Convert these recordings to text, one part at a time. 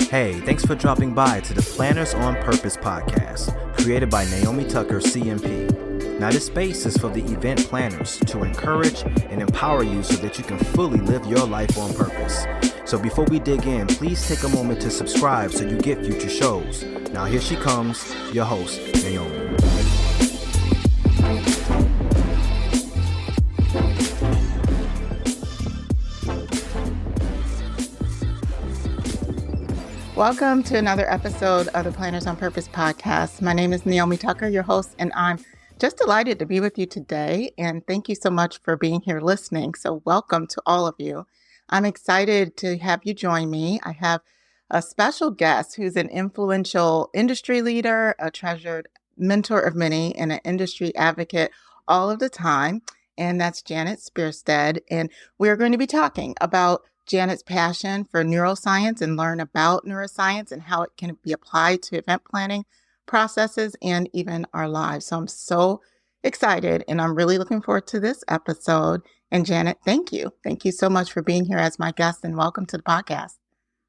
Hey, thanks for dropping by to the Planners on Purpose podcast, created by Naomi Tucker, CMP. Now, this space is for the event planners to encourage and empower you so that you can fully live your life on purpose. So before we dig in, please take a moment to subscribe so you get future shows. Now, here she comes, your host, Naomi. Welcome to another episode of the Planners on Purpose podcast. My name is Naomi Tucker, your host, and I'm just delighted to be with you today. And thank you so much for being here listening. So welcome to all of you. I'm excited to have you join me. I have a special guest who's an influential industry leader, a treasured mentor of many, and an industry advocate all of the time. And that's Janet Sperstad. And we're going to be talking about Janet's passion for neuroscience and learn about neuroscience and how it can be applied to event planning processes and even our lives. So I'm so excited and I'm really looking forward to this episode. And Janet, thank you. Thank you so much for being here as my guest and welcome to the podcast.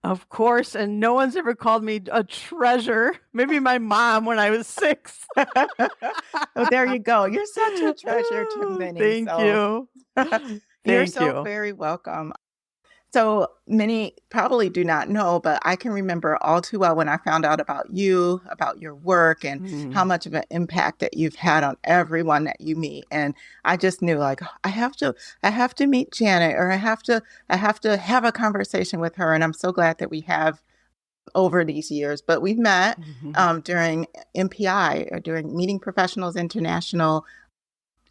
Of course. And no one's ever called me a treasure. Maybe my mom when I was 6. Oh, there you go. You're such a treasure to many. Thank you. You're so very welcome. So many probably do not know, but I can remember all too well when I found out about you, about your work and how much of an impact that you've had on everyone that you meet. And I just knew like, I have to meet Janet, or I have to have a conversation with her. And I'm so glad that we have over these years, but we've met during MPI or during Meeting Professionals International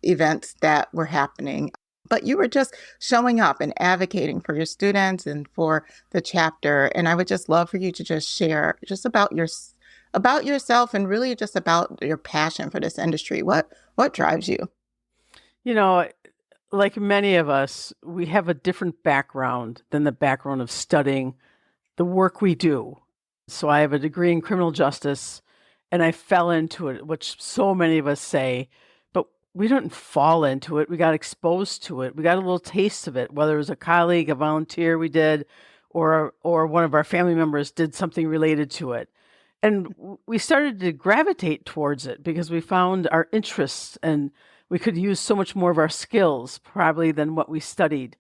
events that were happening. But you were just showing up and advocating for your students and for the chapter. And I would just love for you to just share just about yourself and really just about your passion for this industry. What drives you? You know, like many of us, we have a different background than the background of studying the work we do. So I have a degree in criminal justice and I fell into it, which so many of us say, we didn't fall into it. We got exposed to it. We got a little taste of it, whether it was a colleague, a volunteer we did, or one of our family members did something related to it. And we started to gravitate towards it because we found our interests and we could use so much more of our skills probably than what we studied.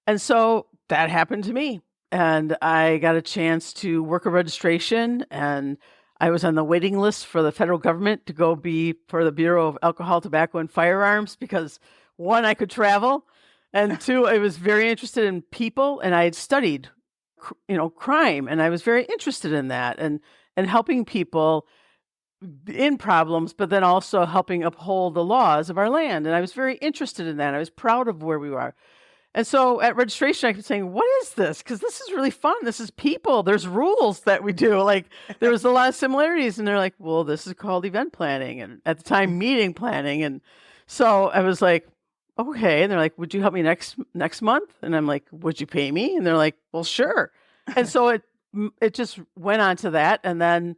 And so that happened to me. And I got a chance to work a registration, and I was on the waiting list for the federal government to go be for the Bureau of Alcohol, Tobacco, and Firearms because, one, I could travel, and two, I was very interested in people, and I had studied, crime, and I was very interested in that and helping people in problems, but then also helping uphold the laws of our land. And I was very interested in that. I was proud of where we were. And so at registration, I kept saying, what is this? Because this is really fun. This is people. There's rules that we do. Like there was a lot of similarities. And they're like, well, this is called event planning. And at the time, meeting planning. And so I was like, okay. And they're like, would you help me next month? And I'm like, would you pay me? And they're like, well, sure. And so it just went on to that. And then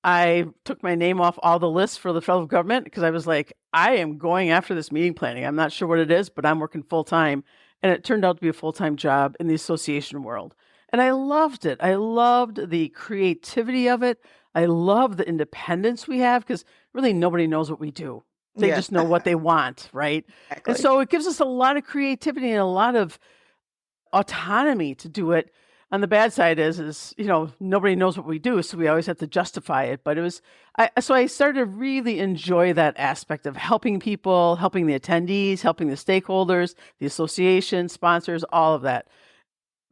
I took my name off all the lists for the federal government because I was like, I am going after this meeting planning. I'm not sure what it is, but I'm working full time. And it turned out to be a full-time job in the association world. And I loved it. I loved the creativity of it. I love the independence we have because really nobody knows what we do. They just know what they want, right? Exactly. And so it gives us a lot of creativity and a lot of autonomy to do it. On the bad side is nobody knows what we do, so we always have to justify it. But so I started to really enjoy that aspect of helping people, helping the attendees, helping the stakeholders, the association, sponsors, all of that.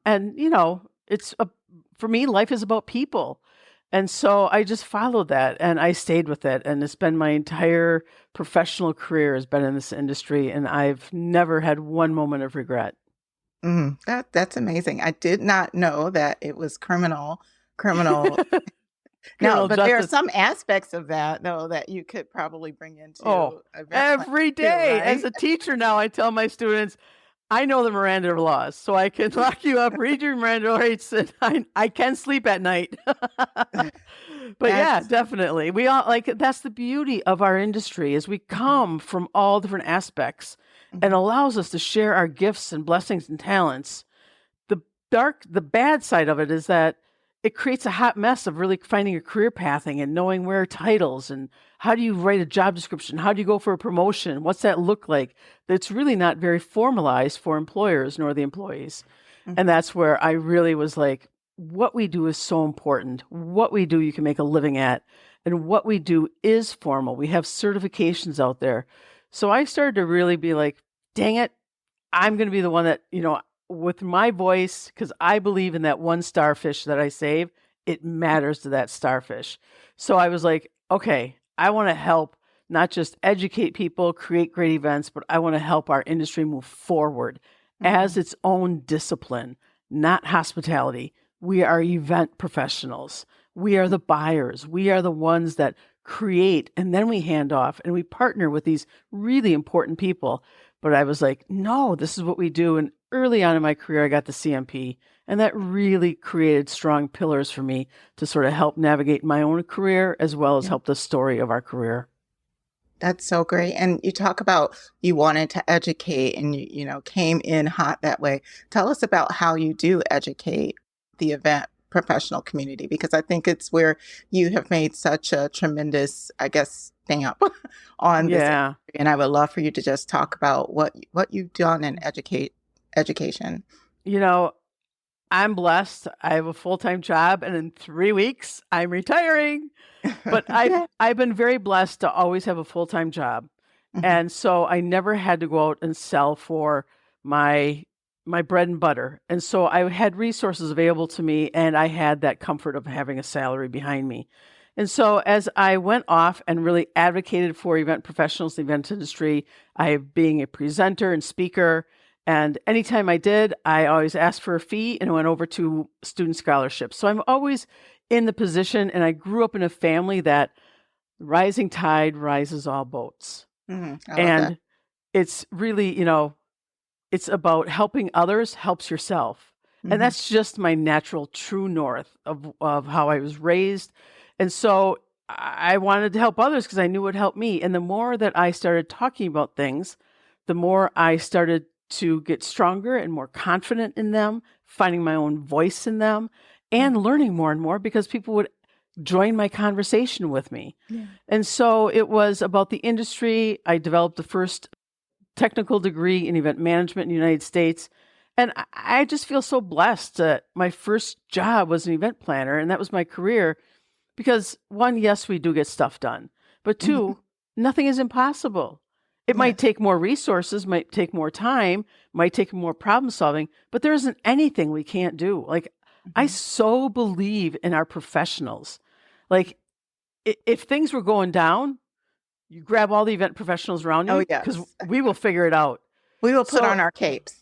And, for me, life is about people. And so I just followed that and I stayed with it. And it's been my entire professional career has been in this industry. And I've never had one moment of regret. That's amazing. I did not know that it was criminal. No, but there are some aspects of that though that you could probably bring into every day. Right? As a teacher now, I tell my students, I know the Miranda laws, so I can lock you up, read your Miranda rights, and I can sleep at night. But yeah, definitely. We all that's the beauty of our industry is we come from all different aspects and allows us to share our gifts and blessings and talents. The bad side of it is that it creates a hot mess of really finding a career pathing and knowing where titles and how do you write a job description? How do you go for a promotion? What's that look like? It's really not very formalized for employers nor the employees. And that's where I really was like, what we do is so important. What we do, you can make a living at. And what we do is formal. We have certifications out there. So I started to really be like, dang it, I'm going to be the one that, with my voice, because I believe in that one starfish that I save, it matters to that starfish. So I was like, okay, I want to help not just educate people, create great events, but I want to help our industry move forward as its own discipline, not hospitality. We are event professionals. We are the buyers. We are the ones that create, and then we hand off, and we partner with these really important people. But I was like, no, this is what we do. And early on in my career, I got the CMP, and that really created strong pillars for me to sort of help navigate my own career as well as help the story of our career. That's so great. And you talk about you wanted to educate and you came in hot that way. Tell us about how you do educate the event professional community, because I think it's where you have made such a tremendous, I guess, stamp on this industry. And I would love for you to just talk about what you've done in education. I'm blessed. I have a full-time job, and in 3 weeks, I'm retiring. But I've been very blessed to always have a full-time job. And so I never had to go out and sell for my bread and butter. And so I had resources available to me, and I had that comfort of having a salary behind me. And so as I went off and really advocated for event professionals, the event industry, being a presenter and speaker, and anytime I did, I always asked for a fee and went over to student scholarships. So I'm always in the position, and I grew up in a family that rising tide rises all boats. And it's really, it's about helping others helps yourself. And that's just my natural true north of how I was raised. And so I wanted to help others because I knew it would help me. And the more that I started talking about things, the more I started to get stronger and more confident in them, finding my own voice in them, and learning more and more because people would join my conversation with me. And so it was about the industry. I developed the first technical degree in event management in the United States. And I just feel so blessed that my first job was an event planner, and that was my career. Because one, yes, we do get stuff done. But two, nothing is impossible. It might take more resources, might take more time, might take more problem solving, but there isn't anything we can't do. Like, I so believe in our professionals. Like, if things were going down, you grab all the event professionals around you because we will figure it out. We will put on our capes.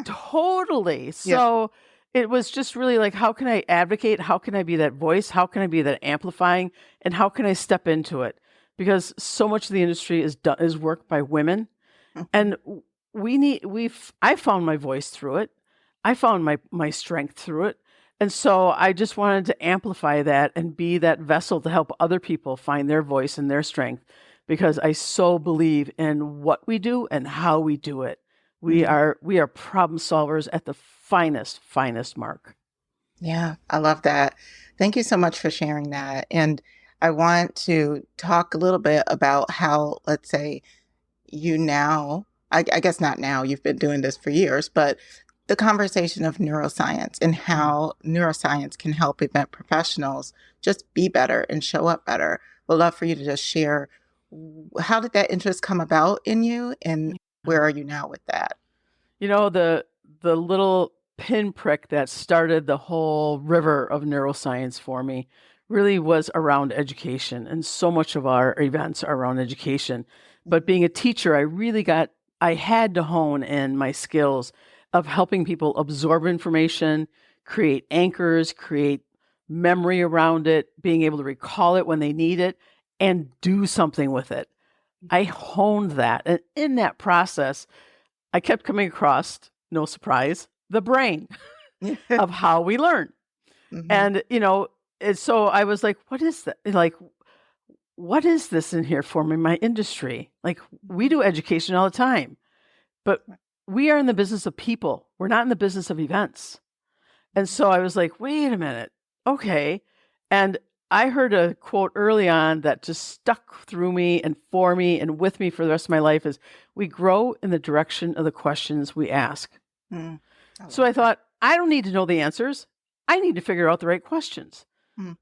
Totally. So it was just really like, how can I advocate? How can I be that voice? How can I be that amplifying? And how can I step into it? Because so much of the industry is worked by women, and I found my voice through it. I found my strength through it. And so I just wanted to amplify that and be that vessel to help other people find their voice and their strength, because I so believe in what we do and how we do it. We are problem solvers at the finest mark. Yeah, I love that. Thank you so much for sharing that. And I want to talk a little bit about how, let's say, you now, I guess not now, you've been doing this for years, but the conversation of neuroscience and how neuroscience can help event professionals just be better and show up better. We'd love for you to just share, how did that interest come about in you, and where are you now with that? The little pinprick that started the whole river of neuroscience for me really was around education. And so much of our events are around education. But being a teacher, I had to hone in my skills of helping people absorb information, create anchors, create memory around it, being able to recall it when they need it, and do something with it. I honed that. And in that process, I kept coming across, no surprise, the brain of how we learn. And, And so I was like, what is that? Like, what is this in here for me, my industry? Like, we do education all the time, but we are in the business of people. We're not in the business of events. And so I was like, wait a minute. Okay. And I heard a quote early on that just stuck through me and for me and with me for the rest of my life is, we grow in the direction of the questions we ask. So I thought, I don't need to know the answers. I need to figure out the right questions.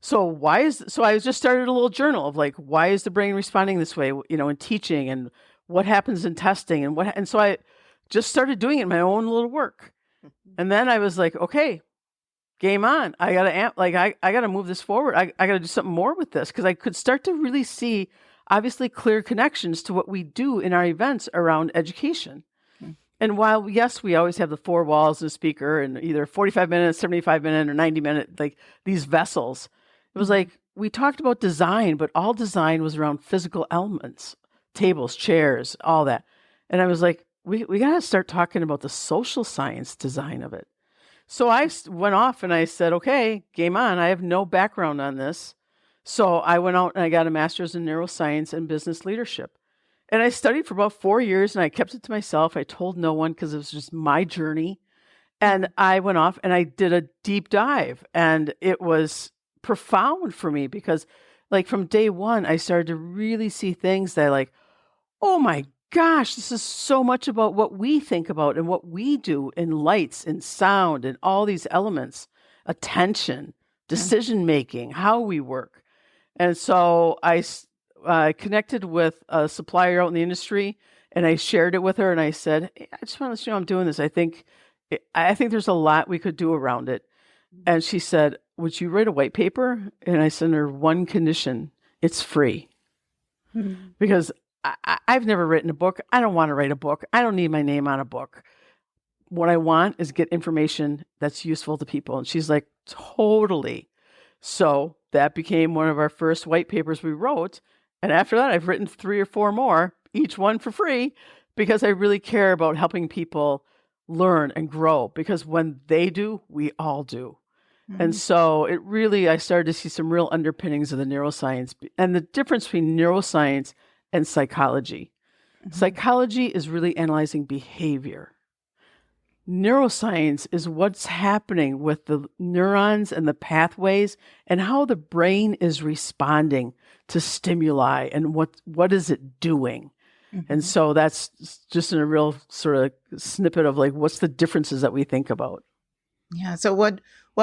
So I just started a little journal of like, why is the brain responding this way, in teaching, and what happens in testing, and so I just started doing it in my own little work. And then I was like, okay, game on. I gotta move this forward. I gotta do something more with this, because I could start to really see obviously clear connections to what we do in our events around education. And while, yes, we always have the four walls and a speaker and either 45 minutes, 75 minute, or 90 minute, like these vessels, it was like we talked about design, but all design was around physical elements, tables, chairs, all that. And I was like, we got to start talking about the social science design of it. So I went off and I said, okay, game on. I have no background on this. So I went out and I got a master's in neuroscience and business leadership. And I studied for about 4 years, and I kept it to myself. I told no one because it was just my journey. And I went off and I did a deep dive, and it was profound for me because, like, from day one, I started to really see things that, like, oh my gosh, this is so much about what we think about and what we do in lights and sound and all these elements, attention, decision making, how we work. And so I connected with a supplier out in the industry, and I shared it with her, and I said, hey, I just want to let you know I'm doing this. I think there's a lot we could do around it. And she said, would you write a white paper? And I sent her one condition: it's free. Because I've never written a book. I don't want to write a book. I don't need my name on a book. What I want is get information that's useful to people. And she's like, totally. So that became one of our first white papers we wrote. And after that, I've written 3 or 4 more, each one for free, because I really care about helping people learn and grow. Because when they do, we all do. And so I started to see some real underpinnings of the neuroscience and the difference between neuroscience and psychology. Psychology is really analyzing behavior. Neuroscience is what's happening with the neurons and the pathways and how the brain is responding to stimuli and what is it doing. And so that's just in a real sort of snippet of like, what's the differences that we think about? Yeah. So what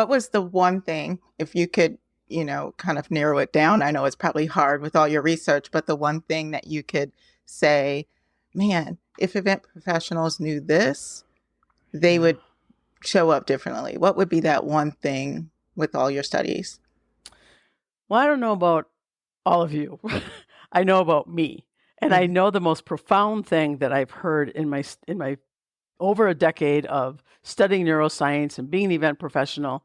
was the one thing, if you could, kind of narrow it down? I know it's probably hard with all your research, but the one thing that you could say, man, if event professionals knew this, they would show up differently. What would be that one thing with all your studies? Well, I don't know about all of you. I know about me. And I know the most profound thing that I've heard in my over a decade of studying neuroscience and being an event professional,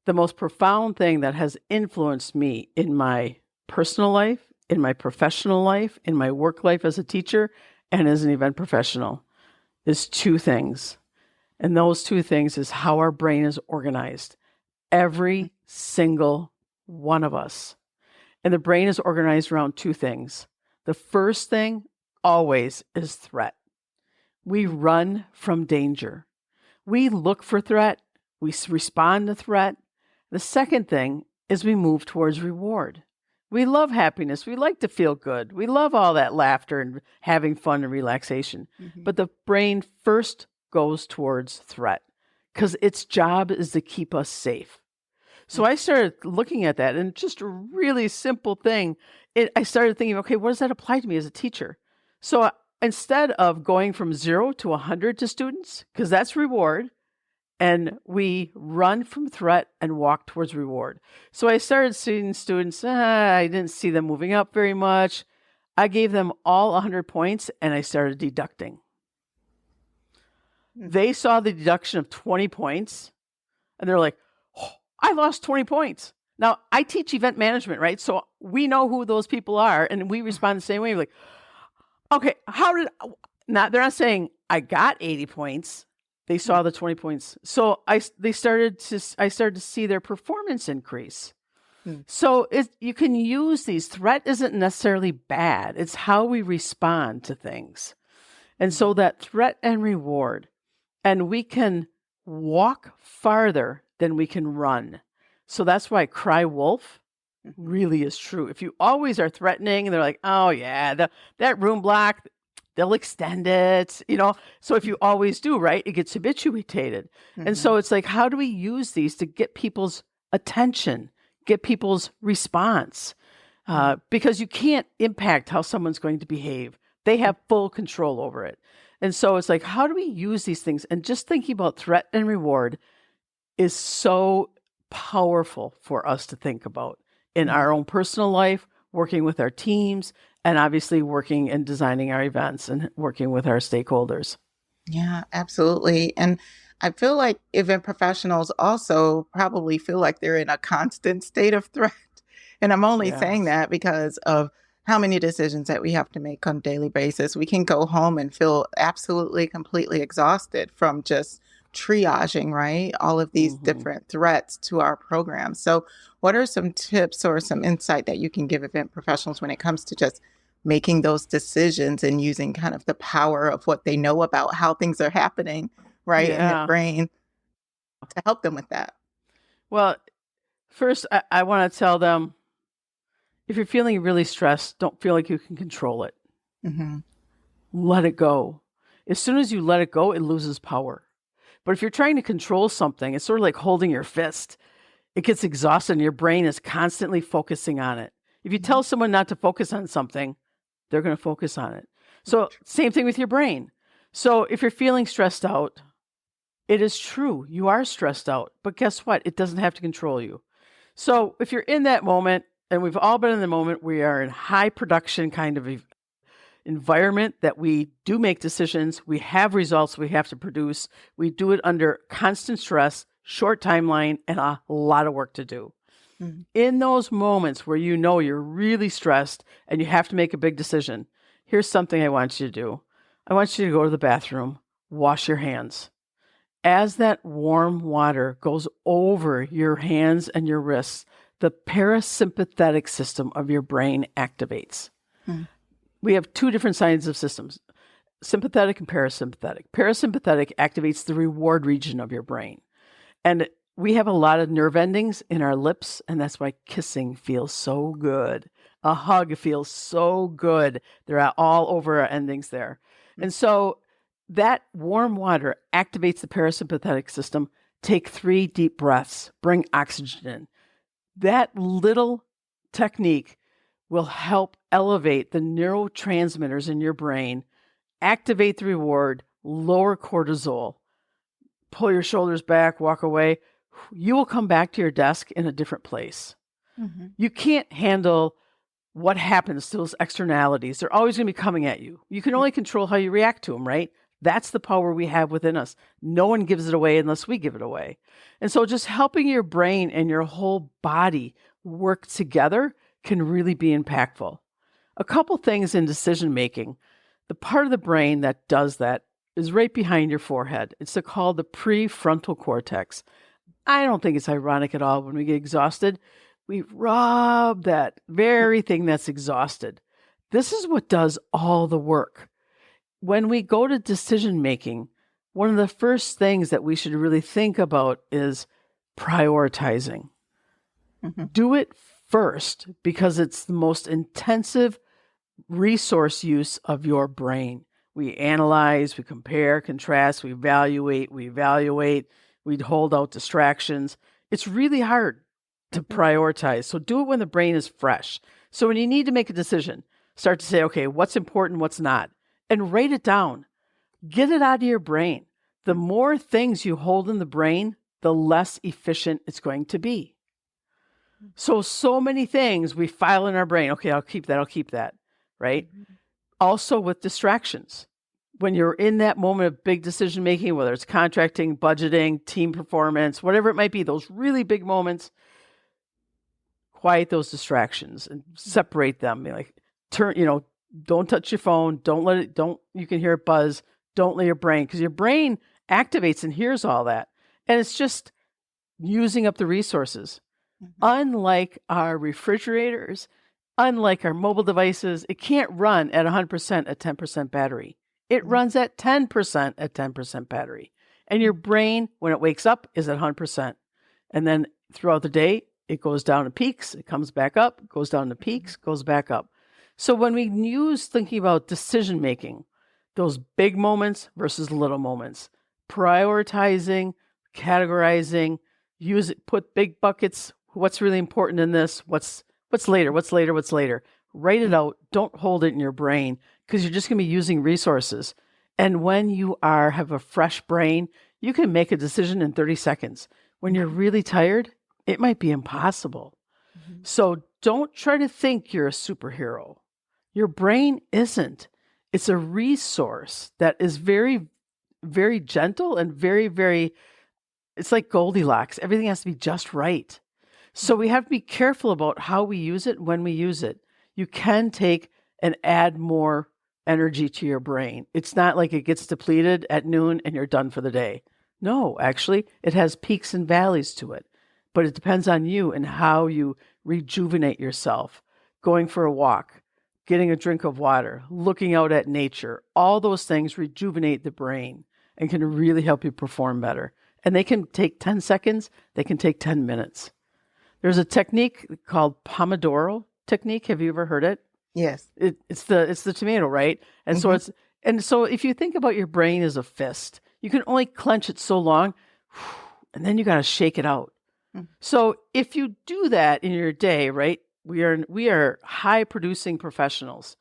the most profound thing that has influenced me in my personal life, in my professional life, in my work life as a teacher, and as an event professional is 2 things. And those 2 things is how our brain is organized. Every single one of us. And the brain is organized around 2 things. The first thing always is threat. We run from danger. We look for threat. We respond to threat. The second thing is we move towards reward. We love happiness. We like to feel good. We love all that laughter and having fun and relaxation. But the brain first goes towards threat because its job is to keep us safe. So I started looking at that, and just a really simple thing. I started thinking, okay, what does that apply to me as a teacher? So instead of going from 0 to 100 to students, because that's reward, and we run from threat and walk towards reward. So I started seeing students, I didn't see them moving up very much. I gave them all 100 points, and I started deducting. They saw the deduction of 20 points, and they're like, oh, I lost 20 points. Now, I teach event management, right? So we know who those people are, and we respond the same way. We're like, okay, they're not saying I got 80 points. They saw the 20 points. So I started to see their performance increase. Mm. So you can use these. Threat isn't necessarily bad. It's how we respond to things. And so that threat and reward, and we can walk farther than we can run. So that's why cry wolf really is true. If you always are threatening and they're like, oh yeah, that room block, they'll extend it, So if you always do, right, it gets habituated. And so it's like, how do we use these to get people's attention, get people's response? Because you can't impact how someone's going to behave. They have full control over it. And so it's like, how do we use these things? And just thinking about threat and reward is so powerful for us to think about in our own personal life, working with our teams, and obviously working and designing our events and working with our stakeholders. Yeah, absolutely. And I feel like event professionals also probably feel like they're in a constant state of threat. And I'm only saying that because of how many decisions that we have to make on a daily basis. We can go home and feel absolutely, completely exhausted from just triaging, right? All of these different threats to our program. So what are some tips or some insight that you can give event professionals when it comes to just making those decisions and using kind of the power of what they know about how things are happening, right, in their brain to help them with that? Well, first, I want to tell them, if you're feeling really stressed, don't feel like you can control it. Let it go. As soon as you let it go, it loses power. But if you're trying to control something, it's sort of like holding your fist. It gets exhausted and your brain is constantly focusing on it. If you tell someone not to focus on something, they're going to focus on it. So same thing with your brain. So if you're feeling stressed out, it is true. You are stressed out. But guess what? It doesn't have to control you. So if you're in that moment, and we've all been in the moment, we are in high production kind of environment that we do make decisions. We have results we have to produce. We do it under constant stress, short timeline, and a lot of work to do. In those moments where you know you're really stressed and you have to make a big decision, here's something I want you to do. I want you to go to the bathroom, wash your hands. As that warm water goes over your hands and your wrists, the parasympathetic system of your brain activates. We have two different kinds of systems, sympathetic and parasympathetic. Parasympathetic activates the reward region of your brain. And we have a lot of nerve endings in our lips, and that's why kissing feels so good. A hug feels so good. They're all over our endings there. And so that warm water activates the parasympathetic system. Take 3 deep breaths, bring oxygen in. That little technique will help elevate the neurotransmitters in your brain, activate the reward, lower cortisol, pull your shoulders back, walk away. You will come back to your desk in a different place. You can't handle what happens to those externalities. They're always going to be coming at you. You can only control how you react to them, right? That's the power we have within us. No one gives it away unless we give it away. And so just helping your brain and your whole body work together can really be impactful. A couple things in decision making. The part of the brain that does that is right behind your forehead. It's called the prefrontal cortex. I don't think it's ironic at all when we get exhausted. We rub that very thing that's exhausted. This is what does all the work. When we go to decision making, one of the first things that we should really think about is prioritizing. Do it first because it's the most intensive resource use of your brain. We analyze, we compare, contrast, we evaluate, we hold out distractions. It's really hard to prioritize. So do it when the brain is fresh. So when you need to make a decision, start to say, okay, what's important, what's not, and write it down. Get it out of your brain. The more things you hold in the brain, the less efficient it's going to be. So many things we file in our brain. Okay, I'll keep that, right? Also with distractions. When you're in that moment of big decision making, whether it's contracting, budgeting, team performance, whatever it might be, those really big moments, quiet those distractions and separate them. Like don't touch your phone. You can hear it buzz. Don't let your brain, because your brain activates and hears all that. And it's just using up the resources. Unlike our refrigerators, unlike our mobile devices, it can't run at 100% at 10% battery. It runs at 10% at 10% battery. And your brain, when it wakes up, is at 100%. And then throughout the day, it goes down to peaks, it comes back up, goes down to peaks, goes back up. So when we use thinking about decision making, those big moments versus little moments, prioritizing, categorizing, put big buckets. What's really important in this? What's later? What's later? What's later? Write it out. Don't hold it in your brain because you're just going to be using resources. And when you have a fresh brain, you can make a decision in 30 seconds. When you're really tired, it might be impossible. So don't try to think you're a superhero. Your brain isn't. It's a resource that is very, very gentle and very, very, it's like Goldilocks. Everything has to be just right. So we have to be careful about how we use it, when we use it. You can take and add more energy to your brain. It's not like it gets depleted at noon and you're done for the day. No, actually, it has peaks and valleys to it. But it depends on you and how you rejuvenate yourself. Going for a walk, getting a drink of water, looking out at nature, all those things rejuvenate the brain and can really help you perform better. And they can take 10 seconds, they can take 10 minutes. There's a technique called Pomodoro technique. Have you ever heard it? Yes. It's the tomato, right? And so if you think about your brain as a fist, you can only clench it so long, and then you got to shake it out. So if you do that in your day, right? We are high producing professionals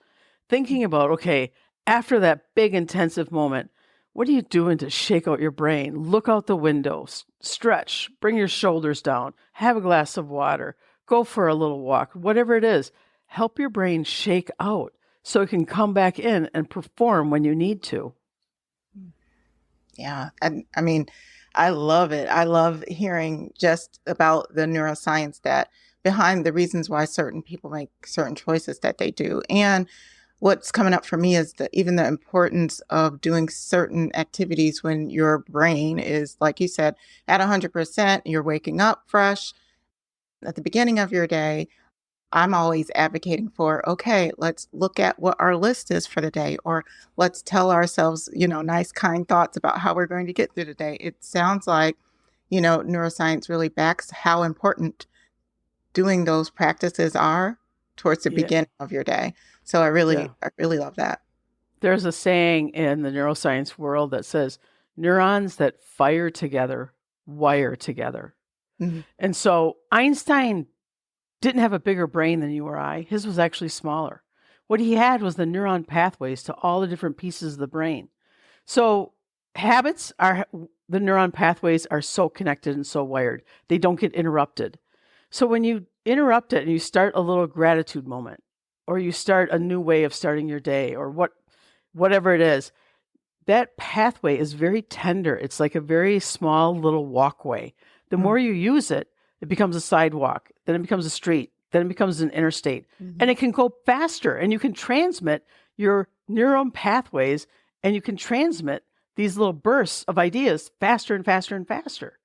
thinking about, okay, after that big intensive moment, what are you doing to shake out your brain? Look out the window, stretch, bring your shoulders down, have a glass of water, go for a little walk, whatever it is. Help your brain shake out so it can come back in and perform when you need to. Yeah. I mean, I love it. I love hearing just about the neuroscience that behind the reasons why certain people make certain choices that they do. And what's coming up for me is even the importance of doing certain activities when your brain is, like you said, at 100%, you're waking up fresh at the beginning of your day. I'm always advocating for, okay, let's look at what our list is for the day, or let's tell ourselves, nice, kind thoughts about how we're going to get through the day. It sounds like, neuroscience really backs how important doing those practices are towards the beginning of your day. So I really love that. There's a saying in the neuroscience world that says neurons that fire together, wire together. Mm-hmm. And so Einstein didn't have a bigger brain than you or I. His was actually smaller. What he had was the neuron pathways to all the different pieces of the brain. So the neuron pathways are so connected and so wired. They don't get interrupted. So when you interrupt it and you start a little gratitude moment, or you start a new way of starting your day, or whatever it is, that pathway is very tender. It's like a very small little walkway. The more you use it, it becomes a sidewalk, then it becomes a street, then it becomes an interstate, and it can go faster, and you can transmit your neuron pathways, and you can transmit these little bursts of ideas faster and faster and faster.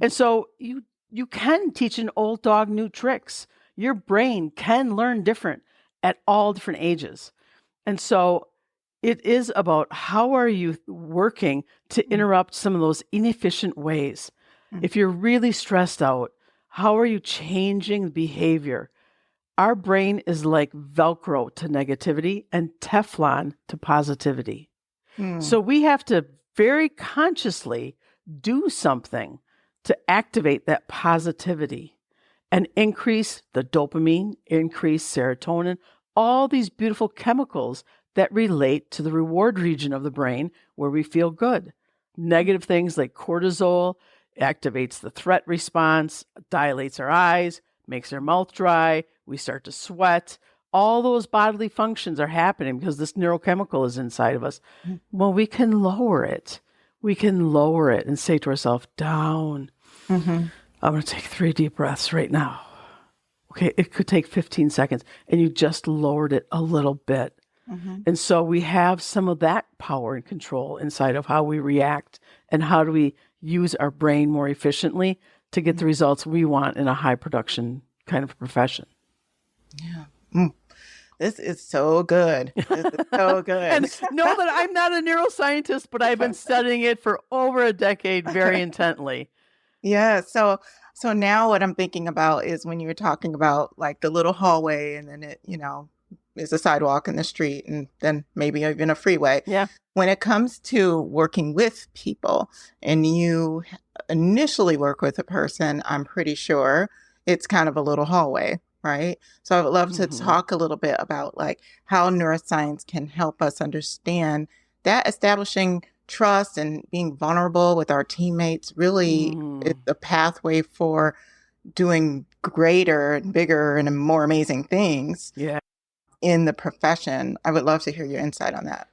And so you can teach an old dog new tricks. Your brain can learn different at all different ages. And so it is about how are you working to interrupt some of those inefficient ways. If you're really stressed out, how are you changing behavior? Our brain is like Velcro to negativity and Teflon to positivity. So we have to very consciously do something to activate that positivity and increase the dopamine, increase serotonin, all these beautiful chemicals that relate to the reward region of the brain where we feel good. Negative things like cortisol activates the threat response, dilates our eyes, makes our mouth dry, we start to sweat. All those bodily functions are happening because this neurochemical is inside of us. Well, we can lower it. We can lower it and say to ourselves, down. I'm going to take 3 deep breaths right now. Okay, it could take 15 seconds, and you just lowered it a little bit. And so we have some of that power and control inside of how we react and how do we use our brain more efficiently to get the results we want in a high production kind of profession. Yeah. This is so good. This is so good. And know that I'm not a neuroscientist, but I've been studying it for over a decade very intently. Yeah. So now what I'm thinking about is when you were talking about like the little hallway and then it, is a sidewalk in the street and then maybe even a freeway. Yeah. When it comes to working with people and you initially work with a person, I'm pretty sure it's kind of a little hallway, right? So I would love to talk a little bit about like how neuroscience can help us understand that establishing trust and being vulnerable with our teammates really is a pathway for doing greater and bigger and more amazing things in the profession. I would love to hear your insight on that.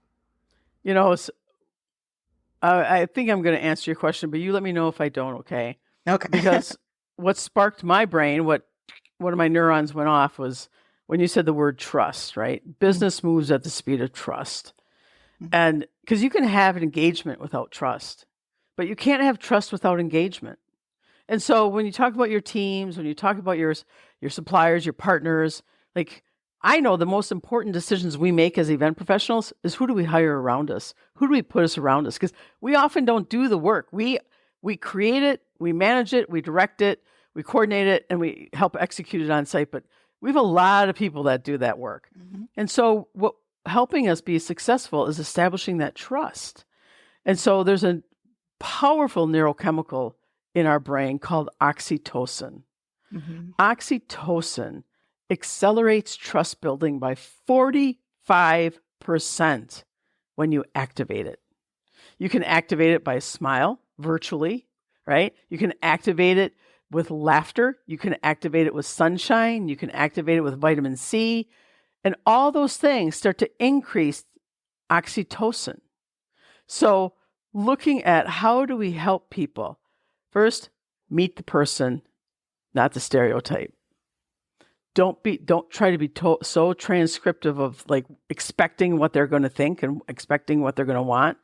I think I'm going to answer your question, but you let me know if I don't, okay? Okay. Because what sparked my brain, one of my neurons went off was when you said the word trust, right? Business moves at the speed of trust. And because you can have an engagement without trust, but you can't have trust without engagement. And so when you talk about your teams, when you talk about your suppliers, your partners, like I know the most important decisions we make as event professionals is who do we hire around us? Who do we put us around us? Because we often don't do the work. We create it, we manage it, we direct it, we coordinate it, and we help execute it on site. But we have a lot of people that do that work. And so what helping us be successful is establishing that trust. And so there's a powerful neurochemical in our brain called oxytocin. Oxytocin accelerates trust building by 45% when you activate it. You can activate it by a smile virtually, right? You can activate it with laughter. You can activate it with sunshine. You can activate it with vitamin C. And all those things start to increase oxytocin. So looking at how do we help people? First, meet the person, not the stereotype. Don't try to be so transcriptive of like expecting what they're going to think and expecting what they're going to want.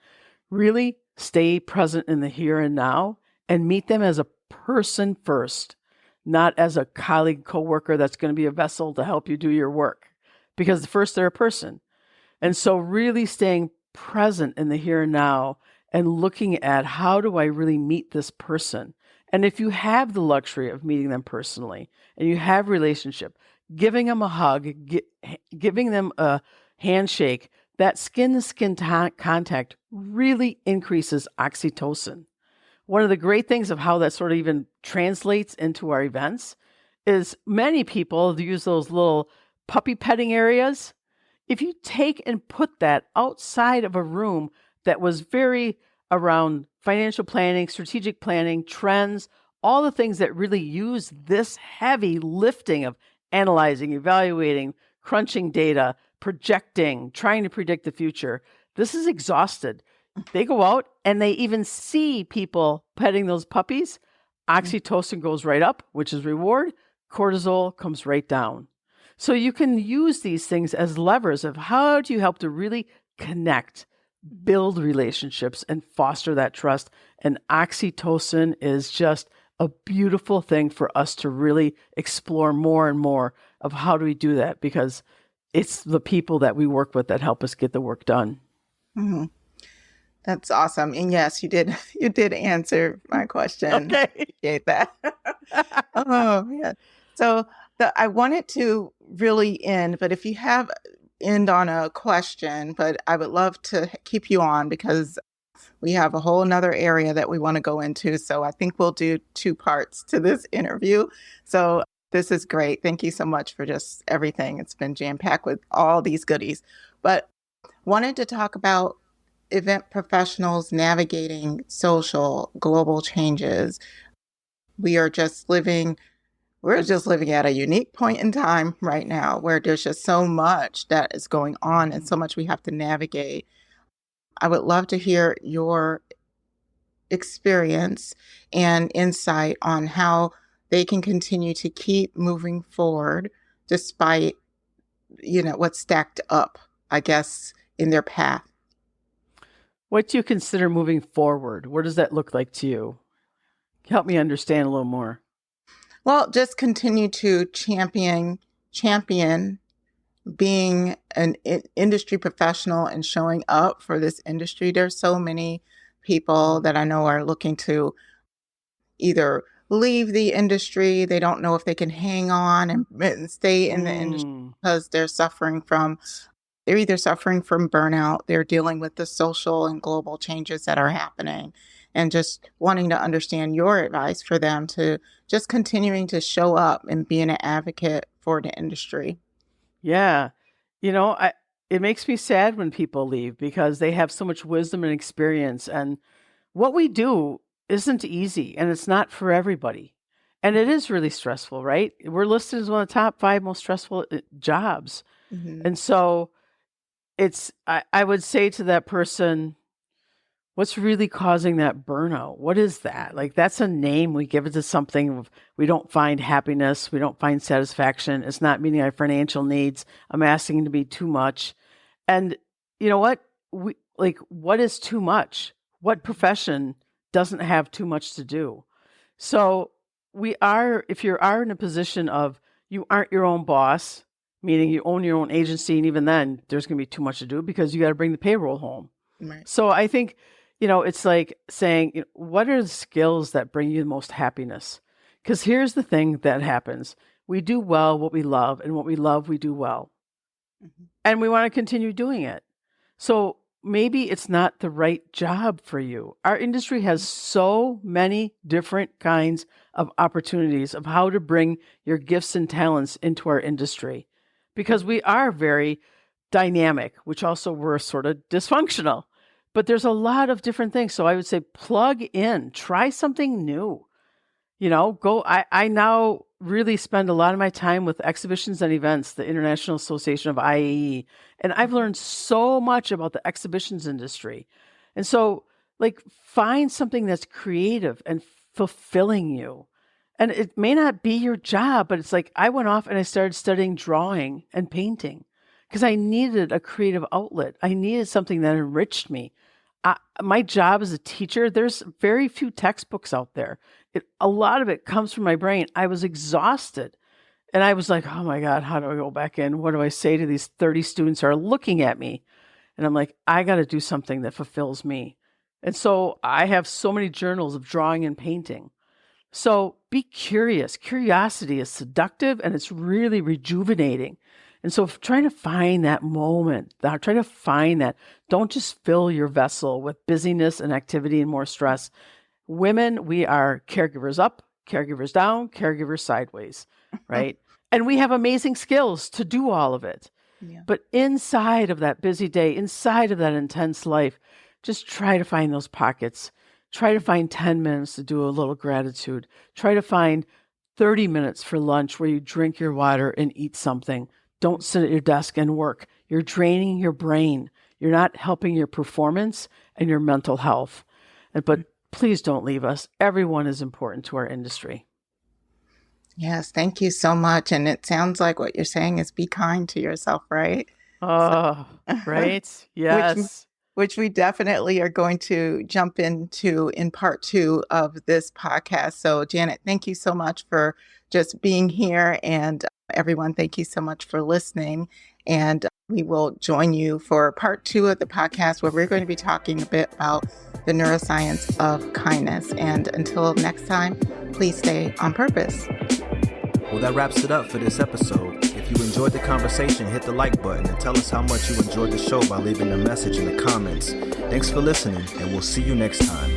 Really stay present in the here and now and meet them as a person first, not as a colleague, coworker that's going to be a vessel to help you do your work. Because first they're a person. And so really staying present in the here and now and looking at how do I really meet this person? And if you have the luxury of meeting them personally and you have relationship, giving them a hug, giving them a handshake, that skin-to-skin contact really increases oxytocin. One of the great things of how that sort of even translates into our events is many people use those little puppy petting areas. If you take and put that outside of a room that was very around financial planning, strategic planning, trends, all the things that really use this heavy lifting of analyzing, evaluating, crunching data, projecting, trying to predict the future, this is exhausted. They go out and they even see people petting those puppies. Oxytocin goes right up, which is reward. Cortisol comes right down. So you can use these things as levers of how do you help to really connect, build relationships, and foster that trust. And oxytocin is just a beautiful thing for us to really explore more and more of how do we do that, because it's the people that we work with that help us get the work done. That's awesome. And yes, you did answer my question. Okay. Appreciate that. Oh, yeah. So I wanted to really end, but if you end on a question, but I would love to keep you on because we have a whole nother area that we want to go into. So I think we'll do 2 parts to this interview. So this is great. Thank you so much for just everything. It's been jam-packed with all these goodies. But wanted to talk about event professionals navigating social global changes. We're just living at a unique point in time right now where there's just so much that is going on and so much we have to navigate. I would love to hear your experience and insight on how they can continue to keep moving forward despite, what's stacked up, I guess, in their path. What do you consider moving forward? What does that look like to you? Help me understand a little more. Well, just continue to champion being an industry professional and showing up for this industry. There's so many people that I know are looking to either leave the industry. They don't know if they can hang on and stay in the industry because they're either suffering from burnout, they're dealing with the social and global changes that are happening, and just wanting to understand your advice for them to just continuing to show up and being an advocate for the industry. Yeah. It makes me sad when people leave because they have so much wisdom and experience. And what we do isn't easy, and it's not for everybody. And it is really stressful, right? We're listed as one of the top 5 most stressful jobs. Mm-hmm. And so I would say to that person, what's really causing that burnout? What is that? Like, that's a name. We give it to something. We don't find happiness. We don't find satisfaction. It's not meeting our financial needs. I'm asking to be too much. And you know what? What is too much? What profession doesn't have too much to do? So if you are in a position of you aren't your own boss, meaning you own your own agency, and even then there's going to be too much to do because you got to bring the payroll home. Right. So I think, it's like saying, what are the skills that bring you the most happiness? Because here's the thing that happens. We do well what we love, and what we love, we do well. Mm-hmm. And we want to continue doing it. So maybe it's not the right job for you. Our industry has so many different kinds of opportunities of how to bring your gifts and talents into our industry, because we are very dynamic, which also we're sort of dysfunctional. But there's a lot of different things. So I would say plug in, try something new. I now really spend a lot of my time with exhibitions and events, the International Association of IAE. And I've learned so much about the exhibitions industry. And so find something that's creative and fulfilling you. And it may not be your job, but it's like I went off and I started studying drawing and painting because I needed a creative outlet. I needed something that enriched me. My job as a teacher, there's very few textbooks out there. A lot of it comes from my brain. I was exhausted. And I was like, oh my God, how do I go back in? What do I say to these 30 students who are looking at me? And I'm like, I got to do something that fulfills me. And so I have so many journals of drawing and painting. So be curious. Curiosity is seductive and it's really rejuvenating. And so trying to find that moment, try to find that. Don't just fill your vessel with busyness and activity and more stress. Women, we are caregivers up, caregivers down, caregivers sideways, right? And we have amazing skills to do all of it. Yeah. But inside of that busy day, inside of that intense life, just try to find those pockets. Try to find 10 minutes to do a little gratitude. Try to find 30 minutes for lunch where you drink your water and eat something. Don't sit at your desk and work. You're draining your brain. You're not helping your performance and your mental health. But please don't leave us. Everyone is important to our industry. Yes, thank you so much. And it sounds like what you're saying is be kind to yourself, right? Oh, right. Yes. Which we definitely are going to jump into in part 2 of this podcast. So Janet, thank you so much for just being here. And everyone, thank you so much for listening. And we will join you for part 2 of the podcast where we're going to be talking a bit about the neuroscience of kindness. And until next time, please stay on purpose. Well, that wraps it up for this episode. If you enjoyed the conversation, hit the like button and tell us how much you enjoyed the show by leaving a message in the comments. Thanks for listening, and we'll see you next time.